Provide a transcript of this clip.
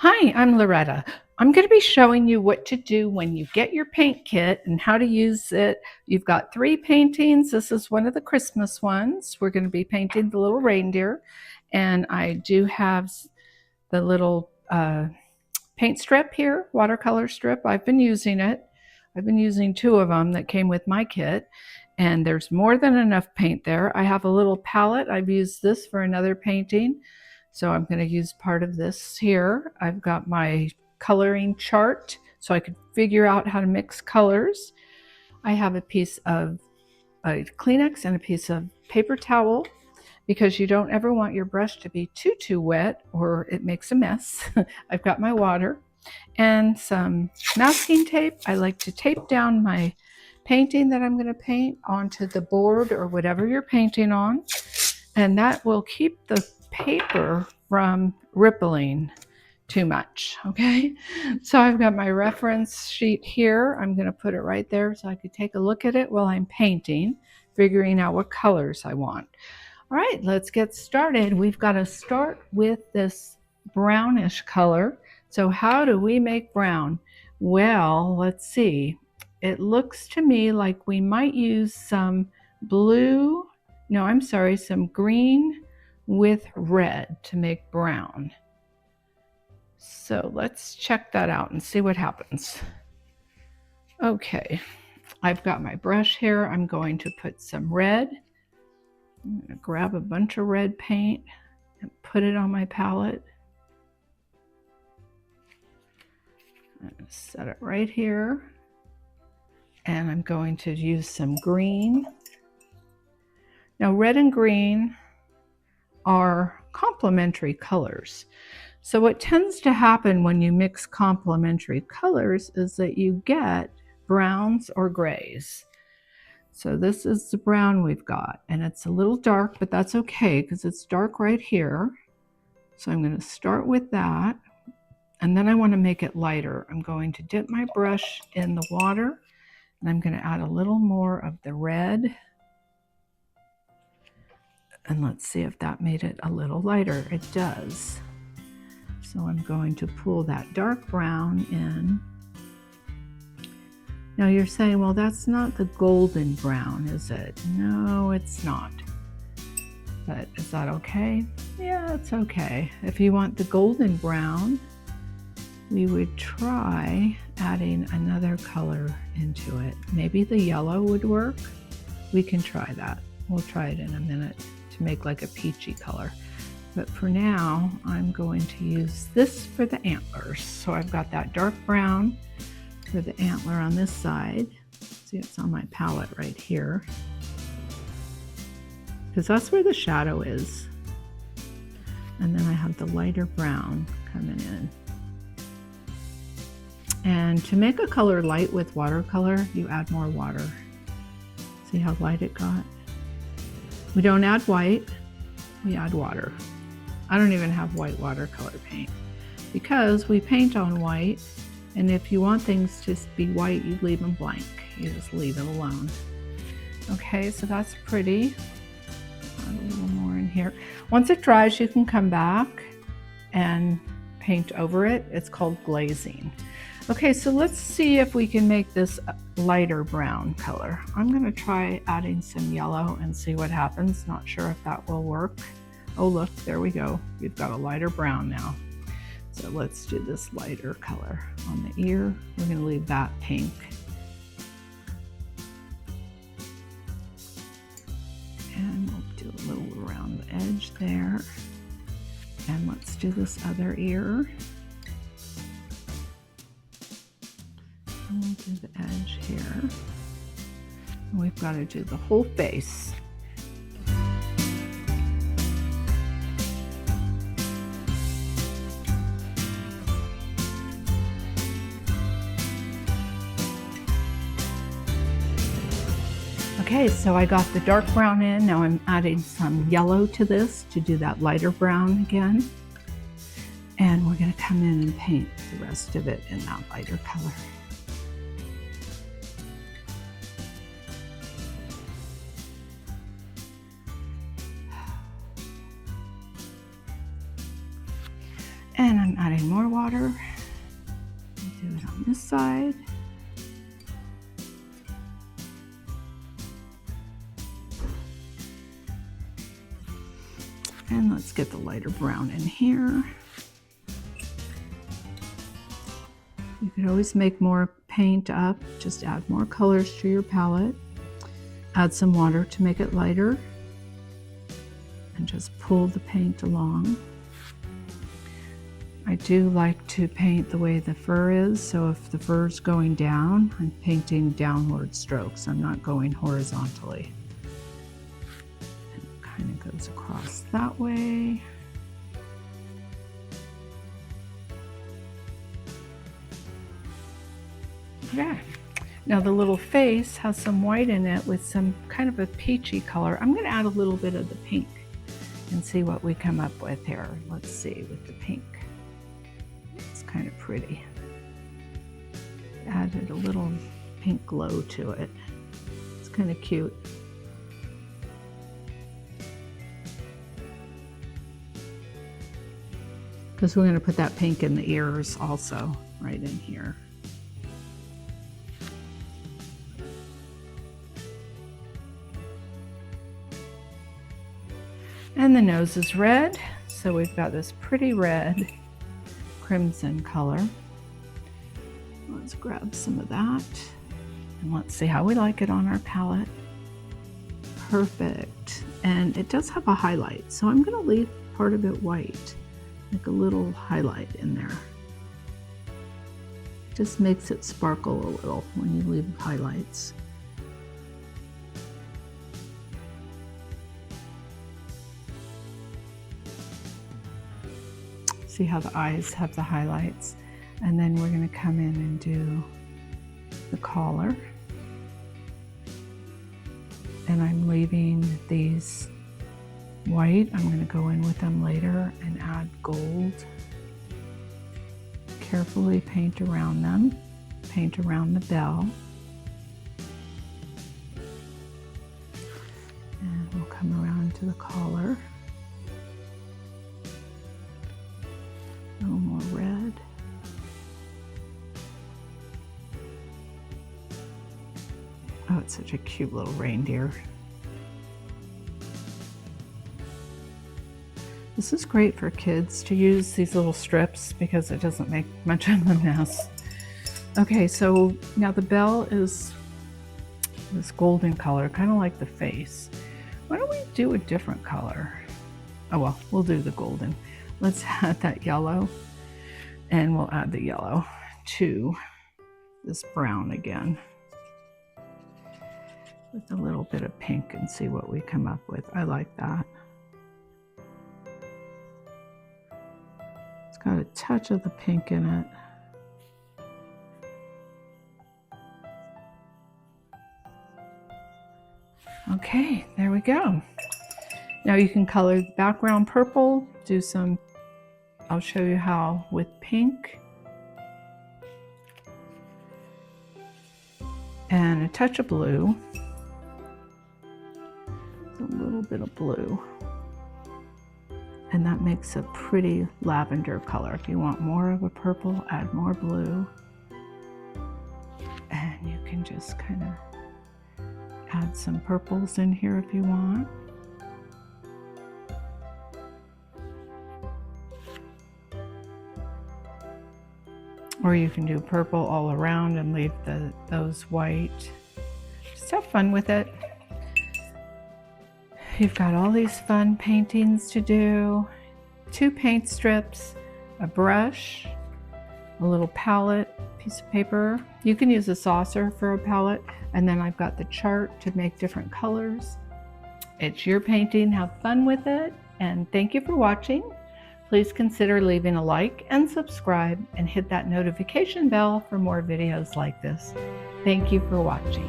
Hi, I'm Loretta. I'm going to be showing you what to do when you get your paint kit and how to use it. You've got 3 paintings. This is one of the Christmas ones. We're going to be painting the little reindeer. And I do have the little paint strip here, watercolor strip. I've been using it. I've been using 2 of them that came with my kit. And there's more than enough paint there. I have a little palette. I've used this for another painting. So I'm going to use part of this here. I've got my coloring chart so I could figure out how to mix colors. I have a piece of a Kleenex and a piece of paper towel because you don't ever want your brush to be too wet or it makes a mess. I've got my water and some masking tape. I like to tape down my painting that I'm going to paint onto the board or whatever you're painting on, and that will keep the paper from rippling too much. Okay, so I've got my reference sheet here. I'm going to put it right there so I could take a look at it while I'm painting, figuring out what colors I want. All right, let's get started. We've got to start with this brownish color. So how do we make brown? Well, let's see. It looks to me like we might use some blue, no, I'm sorry, some green with red to make brown. So let's check that out and see what happens. Okay, I've got my brush here. I'm going to put some red. I'm going to grab a bunch of red paint and put it on my palette. I'm going to set it right here. And I'm going to use some green. Now, red and green are complementary colors. So what tends to happen when you mix complementary colors is that you get browns or grays. So this is the brown we've got, and it's a little dark, but that's okay because it's dark right here. So I'm going to start with that, and then I want to make it lighter. I'm going to dip my brush in the water, and I'm going to add a little more of the red. And let's see if that made it a little lighter. It does. So I'm going to pull that dark brown in. Now you're saying, well, that's not the golden brown, is it? No, it's not. But is that okay? Yeah, it's okay. If you want the golden brown, we would try adding another color into it. Maybe the yellow would work. We can try that. We'll try it in a minute to make like a peachy color. But for now, I'm going to use this for the antlers. So I've got that dark brown for the antler on this side. See, it's on my palette right here, because that's where the shadow is. And then I have the lighter brown coming in. And to make a color light with watercolor, you add more water. See how light it got? We don't add white, we add water. I don't even have white watercolor paint because we paint on white, and if you want things to be white, you leave them blank. You just leave it alone. Okay, so that's pretty. Add a little more in here. Once it dries, you can come back and paint over it. It's called glazing. Okay, so let's see if we can make this lighter brown color. I'm going to try adding some yellow and see what happens. Not sure if that will work. Oh, look, there we go. We've got a lighter brown now. So let's do this lighter color on the ear. We're going to leave that pink. And we'll do a little around the edge there. And let's do this other ear. And we'll do the edge here. And we've got to do the whole face. Okay, so I got the dark brown in. Now I'm adding some yellow to this to do that lighter brown again. And we're going to come in and paint the rest of it in that lighter color. And I'm adding more water. Do it on this side. And let's get the lighter brown in here. You could always make more paint up, just add more colors to your palette. Add some water to make it lighter. And just pull the paint along. I do like to paint the way the fur is, so if the fur is going down, I'm painting downward strokes. I'm not going horizontally. And it kind of goes across that way. Okay. Now the little face has some white in it with some kind of a peachy color. I'm going to add a little bit of the pink and see what we come up with here. Let's see with the pink. It's kind of pretty. Added a little pink glow to it. It's kind of cute. Because we're going to put that pink in the ears also, right in here. And the nose is red, so we've got this pretty red crimson color. Let's grab some of that and let's see how we like it on our palette. Perfect. And it does have a highlight, so I'm going to leave part of it white, like a little highlight in there. It just makes it sparkle a little when you leave highlights. See how the eyes have the highlights, and then we're going to come in and do the collar, and I'm leaving these white. I'm going to go in with them later and add gold. Carefully paint around them, paint around the bell, and we'll come around to the collar. A little more red. Oh, it's such a cute little reindeer. This is great for kids to use these little strips because it doesn't make much of a mess. Okay, so now the bell is this golden color, kind of like the face. Why don't we do a different color? Oh well, we'll do the golden. Let's add that yellow, and we'll add the yellow to this brown again with a little bit of pink and see what we come up with. I like that. It's got a touch of the pink in it. Okay, there we go. Now you can color the background purple, do some, I'll show you how with pink. And a touch of blue. A little bit of blue. And that makes a pretty lavender color. If you want more of a purple, add more blue. And you can just kind of add some purples in here if you want. Or you can do purple all around and leave those white. Just have fun with it. You've got all these fun paintings to do. 2 paint strips, a brush, a little palette, piece of paper. You can use a saucer for a palette. And then I've got the chart to make different colors. It's your painting, have fun with it. And thank you for watching. Please consider leaving a like and subscribe and hit that notification bell for more videos like this. Thank you for watching.